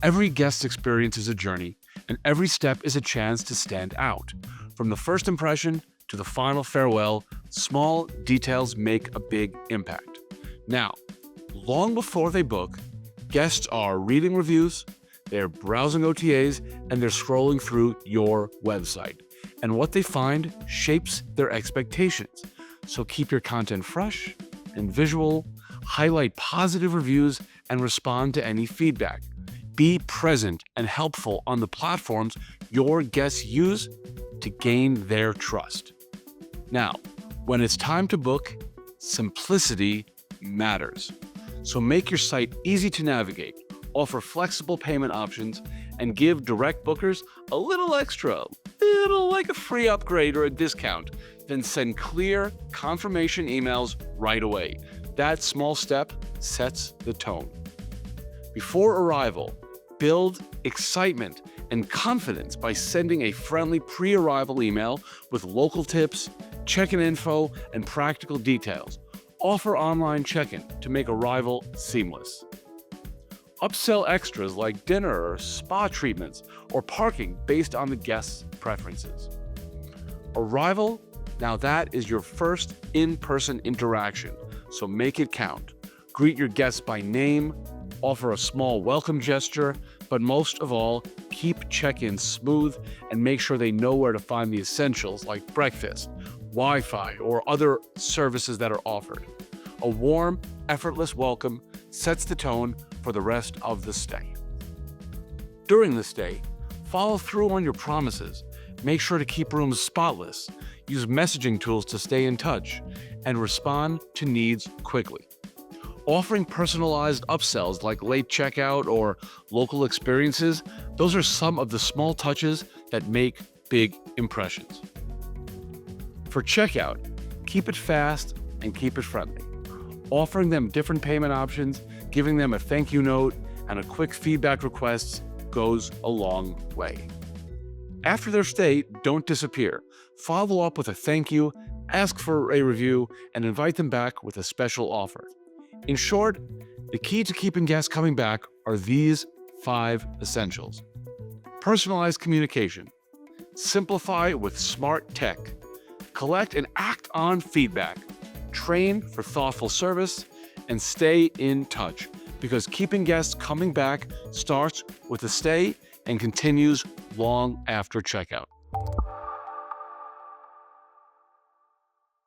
Every guest experience is a journey, and every step is a chance to stand out. From the first impression to the final farewell, small details make a big impact. Now, long before they book, guests are reading reviews, they're browsing OTAs, and they're scrolling through your website. And what they find shapes their expectations. So keep your content fresh and visual, highlight positive reviews, and respond to any feedback. Be present and helpful on the platforms your guests use to gain their trust. Now, when it's time to book, simplicity matters. So make your site easy to navigate, offer flexible payment options, and give direct bookers a little extra, like a free upgrade or a discount. Then send clear confirmation emails right away. That small step sets the tone. Before arrival, build excitement and confidence by sending a friendly pre-arrival email with local tips, check-in info, and practical details. Offer online check-in to make arrival seamless. Upsell extras like dinner or spa treatments or parking based on the guest's preferences. Arrival, now that is your first in-person interaction, so make it count. Greet your guests by name, offer a small welcome gesture, but most of all, keep check-in smooth and make sure they know where to find the essentials like breakfast, Wi-Fi, or other services that are offered. A warm, effortless welcome sets the tone for the rest of the stay. During the stay, follow through on your promises. Make sure to keep rooms spotless, use messaging tools to stay in touch, and respond to needs quickly. Offering personalized upsells like late checkout or local experiences, those are some of the small touches that make big impressions. For checkout, keep it fast and keep it friendly. Offering them different payment options, giving them a thank you note, and a quick feedback request goes a long way. After their stay, don't disappear. Follow up with a thank you, ask for a review, and invite them back with a special offer. In short, the key to keeping guests coming back are these 5 essentials. Personalized communication. Simplify with smart tech. Collect and act on feedback. Train for thoughtful service, and stay in touch, because keeping guests coming back starts with a stay and continues long after checkout.